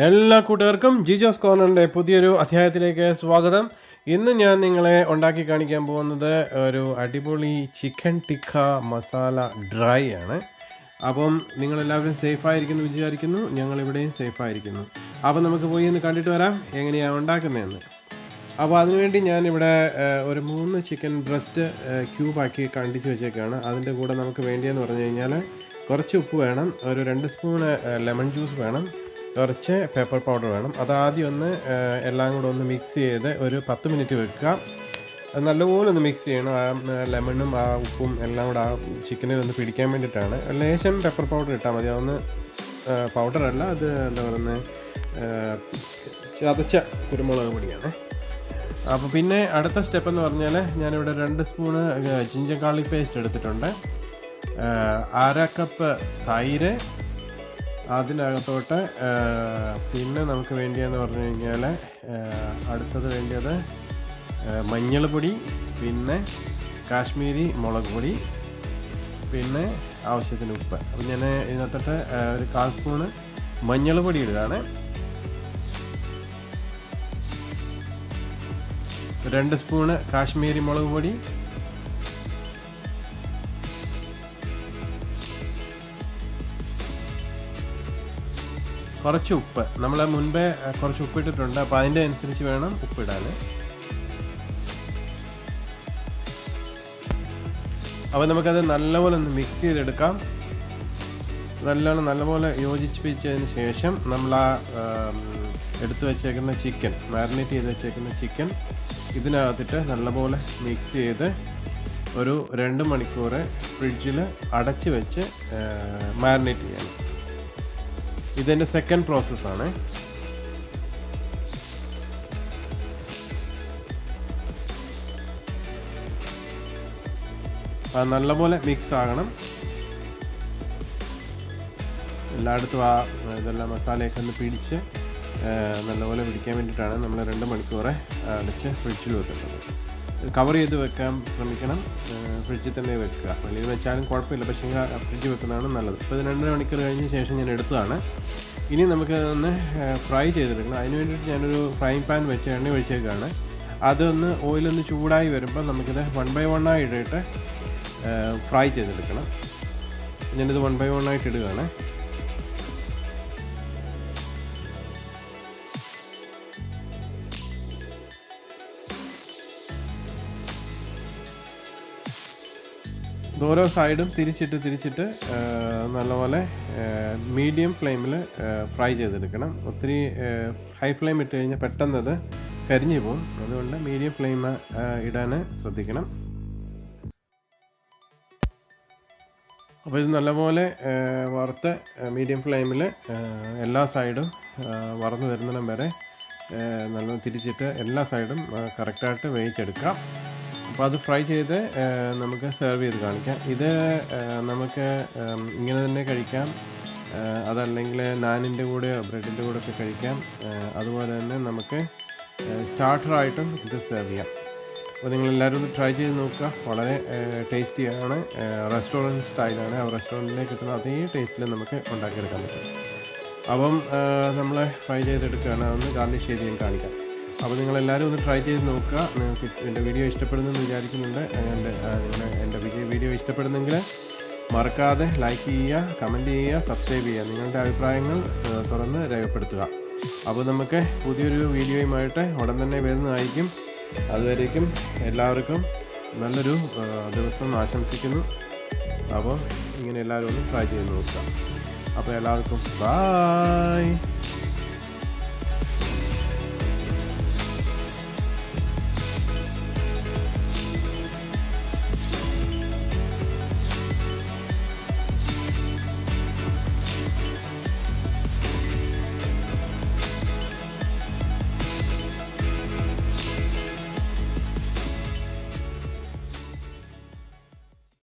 എല്ലാ കൂട്ടുകാർക്കും ജിജോസ് കോർണറിൻ്റെ പുതിയൊരു അധ്യായത്തിലേക്ക് സ്വാഗതം. ഇന്ന് ഞാൻ നിങ്ങളെ ഉണ്ടാക്കി കാണിക്കാൻ പോകുന്നത് ഒരു അടിപൊളി ചിക്കൻ ടിക്ക മസാല ഡ്രൈ ആണ്. അപ്പം നിങ്ങളെല്ലാവരും സേഫായിരിക്കുന്നു വിചാരിക്കുന്നു. ഞങ്ങളിവിടെയും സേഫായിരിക്കുന്നു. അപ്പം നമുക്ക് പോയി ഒന്ന് കണ്ടിട്ട് വരാം എങ്ങനെയാണ് ഉണ്ടാക്കുന്നതെന്ന്. അപ്പോൾ അതിനുവേണ്ടി ഞാനിവിടെ ഒരു 3 ചിക്കൻ ബ്രസ്റ്റ് ക്യൂബാക്കി കണ്ടിച്ച് വെച്ചേക്കാണ്. അതിൻ്റെ കൂടെ നമുക്ക് വേണ്ടിയെന്ന് പറഞ്ഞു കഴിഞ്ഞാൽ കുറച്ച് ഉപ്പ് വേണം, ഒരു 2 സ്പൂണ് ലെമൺ ജ്യൂസ് വേണം, കുറച്ച് പെപ്പർ പൗഡർ വേണം. അതാദ്യം ഒന്ന് എല്ലാം കൂടെ ഒന്ന് മിക്സ് ചെയ്ത് ഒരു 10 മിനിറ്റ് വെക്കുക. അത് നല്ലപോലെ ഒന്ന് മിക്സ് ചെയ്യണം. ആ ലെമണും ആ ഉപ്പും എല്ലാം കൂടെ ആ ചിക്കനിൽ ഒന്ന് പിടിക്കാൻ വേണ്ടിയിട്ടാണ്. ലേശം പെപ്പർ പൗഡർ ഇട്ടാൽ മതി. അതൊന്ന് പൗഡറല്ല, അത് എന്താ പറയുന്നത്, ചതച്ച കുരുമുളക് പൊടിയാണ്. അപ്പോൾ പിന്നെ അടുത്ത സ്റ്റെപ്പ് എന്ന് പറഞ്ഞാൽ ഞാനിവിടെ 2 സ്പൂണ് ജിഞ്ചർ ഗാർലിക് പേസ്റ്റ് എടുത്തിട്ടുണ്ട്, 1/2 കപ്പ് തൈര്, അതിനകത്തോട്ട് പിന്നെ നമുക്ക് വേണ്ടിയെന്ന് പറഞ്ഞു കഴിഞ്ഞാൽ അടുത്തത് വേണ്ടിയത് മഞ്ഞൾപ്പൊടി, പിന്നെ കാശ്മീരി മുളക് പൊടി, പിന്നെ ആവശ്യത്തിന് ഉപ്പ്. അപ്പം ഞാൻ ഇതിനകത്തോട്ട് ഒരു 1/4 സ്പൂണ് മഞ്ഞൾപ്പൊടി ഇടുകയാണ്, 2 സ്പൂണ് കാശ്മീരി മുളക് പൊടി, കുറച്ച് ഉപ്പ്. നമ്മൾ മുൻപേ കുറച്ച് ഉപ്പിട്ടിട്ടുണ്ട്, അപ്പോൾ അതിൻ്റെ അനുസരിച്ച് വേണം ഉപ്പിടാൻ. അപ്പോൾ നമുക്കത് നല്ലപോലെ ഒന്ന് മിക്സ് ചെയ്തെടുക്കാം. നല്ലപോലെ യോജിപ്പിച്ചതിന് ശേഷം നമ്മൾ ആ എടുത്തു വെച്ചേക്കുന്ന ചിക്കൻ, മാരിനേറ്റ് ചെയ്ത് വെച്ചേക്കുന്ന ചിക്കൻ ഇതിനകത്തിട്ട് നല്ലപോലെ മിക്സ് ചെയ്ത് ഒരു 2 മണിക്കൂർ ഫ്രിഡ്ജിൽ അടച്ച് വെച്ച് മാരിനേറ്റ് ചെയ്യണം. ഇതെൻ്റെ സെക്കൻഡ് പ്രോസസ്സാണ്. അത് നല്ലപോലെ മിക്സ് ആകണം. എല്ലായിടത്തും ഇതെല്ലാം മസാലയൊക്കെ ഒന്ന് പിടിച്ച് നല്ലപോലെ പിടിക്കാൻ വേണ്ടിയിട്ടാണ് നമ്മൾ 2 മണിക്കൂർ അടച്ച് ഫ്രിഡ്ജിൽ വെക്കുന്നത്. കവർ ചെയ്ത് വെക്കാൻ ശ്രമിക്കണം, ഫ്രിഡ്ജിൽ തന്നെ വെക്കുക. വെളിയിൽ വെച്ചാലും കുഴപ്പമില്ല, പക്ഷേ ഫ്രിഡ്ജിൽ വെക്കുന്നതാണ് നല്ലത്. ഇപ്പോൾ ഇത് 2 മണിക്കൂർ കഴിഞ്ഞ ശേഷം ഞാൻ എടുത്തതാണ്. ഇനി നമുക്ക് ഒന്ന് ഫ്രൈ ചെയ്തെടുക്കണം. അതിന് വേണ്ടിയിട്ട് ഞാനൊരു ഫ്രൈങ് പാൻ വെച്ച് എണ്ണ ഒഴിച്ചേക്കാണ്. അതൊന്ന് ഓയിലൊന്ന് ചൂടായി വരുമ്പോൾ നമുക്കിത് 1 by 1 ആയിട്ട് ഫ്രൈ ചെയ്തെടുക്കണം. ഞാനിത് 1 by 1 ആയിട്ട് ഇടുകയാണ്. ഓരോ സൈഡും തിരിച്ചിട്ട് നല്ലപോലെ മീഡിയം ഫ്ലെയിമിൽ ഫ്രൈ ചെയ്തെടുക്കണം. ഒത്തിരി ഹൈ ഫ്ലെയിം ഇട്ട് കഴിഞ്ഞാൽ പെട്ടെന്ന് അത് കരിഞ്ഞു പോകും. അതുകൊണ്ട് മീഡിയം ഫ്ലെയിം ഇടാൻ ശ്രദ്ധിക്കണം. അപ്പോൾ ഇത് നല്ലപോലെ വറുത്ത് മീഡിയം ഫ്ലെയിമിൽ എല്ലാ സൈഡും വറന്ന് വരുന്നിടം വരെ നല്ല തിരിച്ചിട്ട് എല്ലാ സൈഡും കറക്റ്റായിട്ട് വേവിച്ചെടുക്കാം. അപ്പോൾ അത് ഫ്രൈ ചെയ്ത് നമുക്ക് സെർവ് ചെയ്ത് കാണിക്കാം. ഇത് നമുക്ക് ഇങ്ങനെ തന്നെ കഴിക്കാം, അതല്ലെങ്കിൽ നാനിൻ്റെ കൂടെയോ ബ്രെഡിൻ്റെ കൂടെ ഒക്കെ കഴിക്കാം. അതുപോലെ തന്നെ നമുക്ക് സ്റ്റാർട്ടറായിട്ടും ഇത് സെർവ് ചെയ്യാം. അപ്പോൾ നിങ്ങളെല്ലാവരും ഒന്ന് ട്രൈ ചെയ്ത് നോക്കുക. വളരെ ടേസ്റ്റിയാണ്, റെസ്റ്റോറൻറ്റ് സ്റ്റൈലാണ്. ആ റെസ്റ്റോറൻറ്റിലേക്ക് കിട്ടുന്ന അതേ ടേസ്റ്റിൽ നമുക്ക് ഉണ്ടാക്കിയെടുക്കാൻ പറ്റും. അപ്പം നമ്മൾ ഫ്രൈ ചെയ്തെടുക്കുകയാണ്. അതൊന്ന് ഗാർണിഷ് ചെയ്ത് ഞാൻ കാണിക്കാം. അപ്പോൾ നിങ്ങളെല്ലാവരും ഒന്ന് ട്രൈ ചെയ്ത് നോക്കുക. നിങ്ങൾക്ക് എൻ്റെ വീഡിയോ ഇഷ്ടപ്പെടുന്നെന്ന് വിചാരിക്കുന്നുണ്ട്. എൻ്റെ വീഡിയോ ഇഷ്ടപ്പെടുന്നെങ്കിൽ മറക്കാതെ ലൈക്ക് ചെയ്യുക, കമൻറ്റ് ചെയ്യുക, സബ്സ്ക്രൈബ് ചെയ്യുക. നിങ്ങളുടെ അഭിപ്രായങ്ങൾ തുറന്ന് രേഖപ്പെടുത്തുക. അപ്പോൾ നമുക്ക് പുതിയൊരു വീഡിയോയുമായിട്ട് ഉടൻ തന്നെ വരുന്നതായിരിക്കും. അതുവരേക്കും എല്ലാവർക്കും നല്ലൊരു ദിവസം ആശംസിക്കുന്നു. അപ്പോൾ ഇങ്ങനെ എല്ലാവരും ഒന്ന് ട്രൈ ചെയ്ത് നോക്കുക. അപ്പോൾ എല്ലാവർക്കും ബൈ.